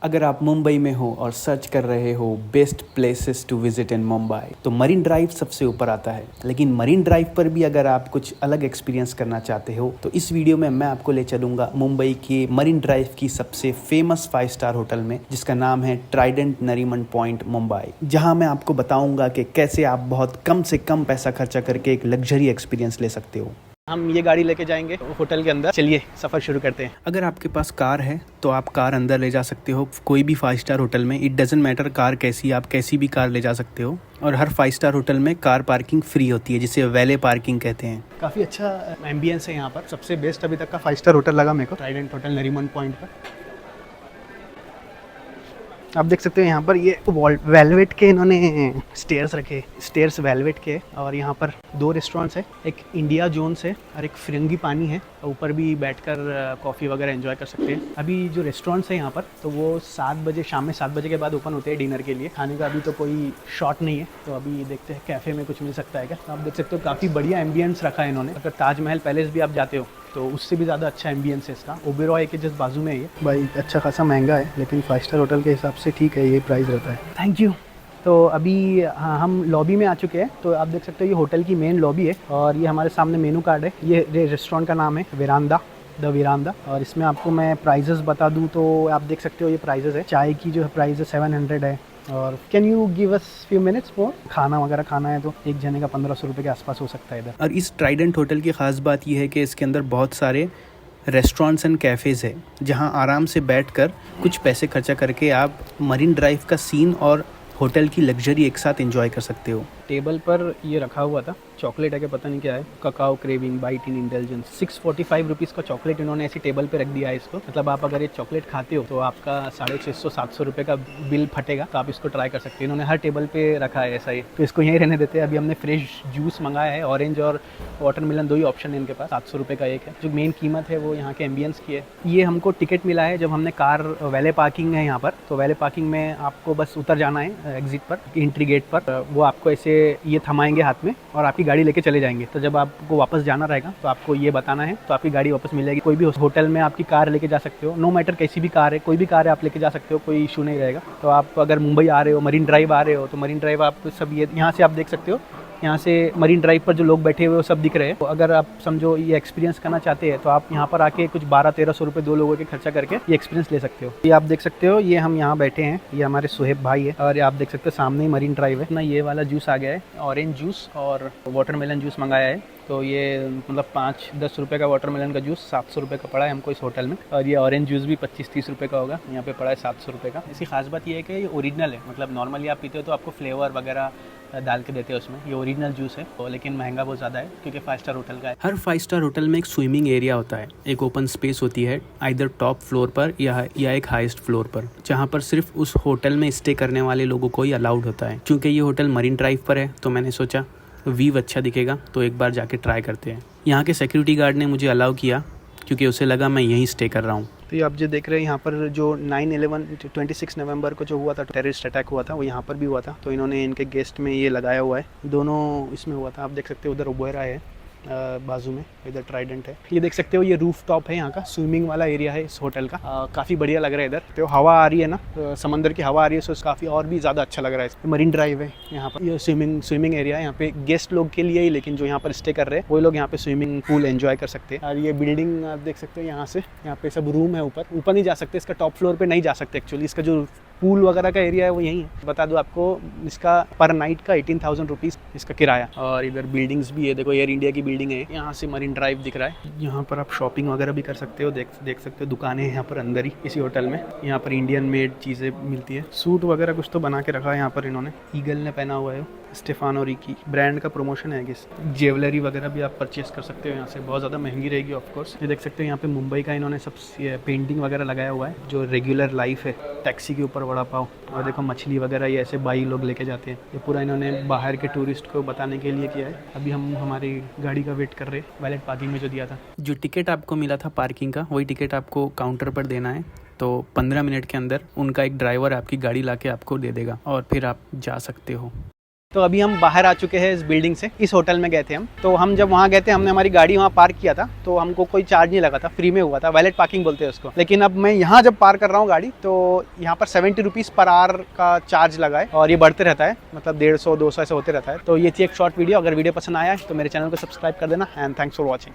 अगर आप मुंबई में हो और सर्च कर रहे हो best places to visit in Mumbai तो मरीन ड्राइव सबसे ऊपर आता है। लेकिन मरीन ड्राइव पर भी अगर आप कुछ अलग एक्सपीरियंस करना चाहते हो तो इस वीडियो में मैं आपको ले चलूंगा मुंबई के मरीन ड्राइव की सबसे फेमस 5 स्टार होटल में, जिसका नाम है ट्राइडेंट नरीमन पॉइंट मुंबई, जहां मैं आपको बताऊंगा कि कैसे आप बहुत कम से कम पैसा खर्चा करके एक लग्जरी एक्सपीरियंस ले सकते हो। हम ये गाड़ी लेके जाएंगे होटल के अंदर। चलिए सफ़र शुरू करते हैं। अगर आपके पास कार है तो आप कार अंदर ले जा सकते हो कोई भी 5 स्टार होटल में। इट डजेंट मैटर कार कैसी, आप कैसी भी कार ले जा सकते हो। और हर 5 स्टार होटल में कार पार्किंग फ्री होती है, जिसे वैले पार्किंग कहते हैं। काफ़ी अच्छा एम्बियंस है यहाँ पर। सबसे बेस्ट अभी तक का 5 स्टार होटल लगा मेरे को, ट्राइडेंट होटल नरीमन पॉइंट पर। आप देख सकते हो यहाँ पर ये वेलवेट के इन्होंने स्टेयर्स रखे, स्टेयर्स वेलवेट के। और यहाँ पर 2 रेस्टोरेंट्स है, एक इंडिया जोन्स है और एक फिरंगी पानी है। ऊपर भी बैठकर कॉफ़ी वगैरह एंजॉय कर सकते हैं। अभी जो रेस्टोरेंट्स है यहाँ पर तो वो 7 बजे, शाम में 7 बजे के बाद ओपन होते हैं डिनर के लिए। खाने का अभी तो कोई शॉट नहीं है, तो अभी देखते हैं कैफ़े में कुछ मिल सकता है क्या। आप देख सकते हो काफ़ी बढ़िया एम्बियंस रखा है इन्होंने। अगर ताजमहल पैलेस भी आप जाते हो तो उससे भी ज़्यादा अच्छा एम्बियंस है इसका। ओबेरॉय के जस्ट बाजू में है ये। भाई अच्छा खासा महंगा है, लेकिन 5 स्टार होटल के हिसाब से ठीक है, ये प्राइस रहता है। Thank you. तो अभी हम लॉबी में आ चुके हैं। तो आप देख सकते हो ये होटल की मेन लॉबी है और ये हमारे सामने मेनू कार्ड है। ये रेस्टोरेंट का नाम है वेरांदा, द वेरांदा। और इसमें आपको मैं प्राइजेस बता दूं तो आप देख सकते हो ये प्राइजेस है। चाय की जो प्राइस है 700 है। और can you give us few minutes more. खाना वगैरह खाना है तो एक जने का 1500 रुपये के आसपास हो सकता है इधर। और इस ट्राइडेंट होटल की ख़ास बात यह है कि इसके अंदर बहुत सारे रेस्टोरेंट्स एंड कैफ़ेज़ है, जहां आराम से बैठकर कुछ पैसे खर्चा करके आप मरीन ड्राइव का सीन और होटल की लग्जरी एक साथ एंजॉय कर सकते हो। टेबल पर ये रखा हुआ था, चॉकलेट है कि पता नहीं क्या है, cacao craving bite in intelligence. 645 rupees का चॉकलेट इन्होंने ऐसी टेबल पे रख दिया है इसको। मतलब आप अगर ये चॉकलेट खाते हो तो आपका 650-700 रुपये का बिल फटेगा। तो आप इसको ट्राई कर सकते हो। इन्होंने हर टेबल पे रखा है ऐसा ही, तो इसको यहीं रहने देते हैं। अभी हमने फ्रेश जूस मंगाया है, ऑरेंज और वाटरमेलन, 2 ही ऑप्शन है इनके पास। 700 रुपये का एक है। जो मेन कीमत है वो यहाँ के एम्बियंस की है। ये हमको टिकट मिला है जब हमने कार, वैले पार्किंग है यहाँ पर, तो वैले पार्किंग में आपको बस उतर जाना है एग्जिट पर, एंट्री गेट पर। वो आपको ऐसे ये थमाएंगे हाथ में और आपकी गाड़ी लेके चले जाएंगे। तो जब आपको वापस जाना रहेगा तो आपको ये बताना है, तो आपकी गाड़ी वापस मिल जाएगी। कोई भी होटल में आपकी कार लेके जा सकते हो, नो मैटर कैसी भी कार है, कोई भी कार है आप लेके जा सकते हो, कोई इशू नहीं रहेगा। तो आप अगर मुंबई आ रहे हो, मरीन ड्राइव आ रहे हो, तो मरीन ड्राइव आप सब ये यहाँ से आप देख सकते हो। यहाँ से मरीन ड्राइव पर जो लोग बैठे हुए वो सब दिख रहे हैं। तो अगर आप समझो ये एक्सपीरियंस करना चाहते हैं तो आप यहाँ पर आके कुछ 1200-1300 रुपये 2 लोगों के खर्चा करके ये एक्सपीरियंस ले सकते हो। ये आप देख सकते हो, ये हम यहाँ बैठे हैं, ये हमारे सुहेब भाई है। और ये आप देख सकते हो सामने ही मरीन ड्राइव है ना। ये वाला जूस आ गया है, ऑरेंज जूस और वाटरमेलन जूस मंगाया है। तो ये मतलब 5-10 रुपये का वाटरमेलन का जूस 700 रुपये का पड़ा है हमको इस होटल में। और ये ऑरेंज जूस भी 25-30 रुपये का होगा, यहाँ पे पड़ा है 700 रुपये का। इसकी खास बात ये है कि ये ओरिजिनल है। मतलब नॉर्मली आप पीते हो तो आपको फ्लेवर वगैरह डाल के देते हैं उसमें। ये ओरिजिनल जूस है, तो लेकिन महंगा बहुत ज़्यादा है क्योंकि 5 स्टार होटल का है। हर 5 स्टार होटल में एक स्विमिंग एरिया होता है, एक ओपन स्पेस होती है, आइदर टॉप फ्लोर पर या एक हाईएस्ट फ्लोर पर, जहाँ पर सिर्फ उस होटल में स्टे करने वाले लोगों को ही अलाउड होता है। क्योंकि ये होटल मरीन ड्राइव पर है तो मैंने सोचा व्यू अच्छा दिखेगा तो एक बार जाके ट्राई करते हैं। यहाँ के सिक्योरिटी गार्ड ने मुझे अलाउ किया क्योंकि उसे लगा मैं यहीं स्टे कर रहा हूँ। तो ये आप जो देख रहे हैं यहाँ पर जो 26 नवंबर को जो हुआ था, टेररिस्ट अटैक हुआ था, वो यहाँ पर भी हुआ था। तो इन्होंने इनके गेस्ट में ये लगाया हुआ है, दोनों इसमें हुआ था। आप देख सकते हो उधर ओबेरॉय है बाजू में, इधर ट्राइडेंट है। ये देख सकते हो ये रूफ टॉप है यहाँ का, स्विमिंग वाला एरिया है इस होटल का। काफ़ी बढ़िया लग रहा है इधर। तो हवा आ रही है ना, समंदर की हवा आ रही है, सो काफ़ी और भी ज़्यादा अच्छा लग रहा है। मरीन ड्राइव है यहाँ पर, ये स्विमिंग एरिया है यहाँ पे गेस्ट लोग के लिए ही, लेकिन जो यहाँ पर स्टे कर रहे हैं वो लोग यहाँ पे स्विमिंग पूल एंजॉय कर सकते हैं। और ये बिल्डिंग आप देख सकते हो यहाँ पे सब रूम है। ऊपर नहीं जा सकते, इसका टॉप फ्लोर पर नहीं जा सकते एक्चुअली। इसका जो पूल वगैरह का एरिया है वो यहीं है। बता दूं आपको, इसका पर नाइट का 18,000 रुपीज़ इसका किराया। और इधर बिल्डिंग्स भी है, देखो एयर इंडिया की बिल्डिंग है। यहाँ से मरीन ड्राइव दिख रहा है। यहाँ पर आप शॉपिंग वगैरह भी कर सकते हो, देख सकते हो दुकानें हैं यहाँ पर अंदर ही इसी होटल में। यहाँ पर इंडियन मेड चीज़ें मिलती है। सूट वगैरह कुछ तो बना के रखा है यहाँ पर इन्होंने। ईगल ने पहना हुआ है, स्टेफानो रिकी ब्रांड का प्रमोशन है। ज्वेलरी वगैरह भी आप परचेस कर सकते हो यहाँ से, बहुत ज़्यादा महंगी रहेगी ऑफकोर्स। ये देख सकते हो यहाँ पे मुंबई का इन्होंने सब पेंटिंग वगैरह लगाया हुआ है, जो रेगुलर लाइफ है। टैक्सी के ऊपर वड़ा पाव, और देखो मछली वगैरह ये ऐसे बाई लोग लेके जाते हैं। ये पूरा इन्होंने बाहर के टूरिस्ट को बताने के लिए किया है। अभी हम हमारी गाड़ी का वेट कर रहे हैं, वैलेट पार्किंग में जो दिया था। जो टिकट आपको मिला था पार्किंग का, वही टिकट आपको काउंटर पर देना है। तो 15 मिनट के अंदर उनका एक ड्राइवर आपकी गाड़ी लाके आपको दे देगा और फिर आप जा सकते हो। तो अभी हम बाहर आ चुके हैं इस बिल्डिंग से। इस होटल में गए थे हम। तो हम जब वहाँ गए थे, हमने हमारी गाड़ी वहाँ पार्क किया था, तो हमको कोई चार्ज नहीं लगा था, फ्री में हुआ था, वैलेट पार्किंग बोलते हैं उसको। लेकिन अब मैं यहाँ जब पार्क कर रहा हूँ गाड़ी, तो यहाँ पर 70 रुपीज़ पर आवर का चार्ज लगा है और ये बढ़ते रहता है, मतलब 150 200 ऐसे होते रहता है। तो ये थी एक शॉर्ट वीडियो। अगर वीडियो पसंद आया है तो मेरे चैनल को सब्सक्राइब कर देना एंड थैंक्स फॉर वॉचिंग।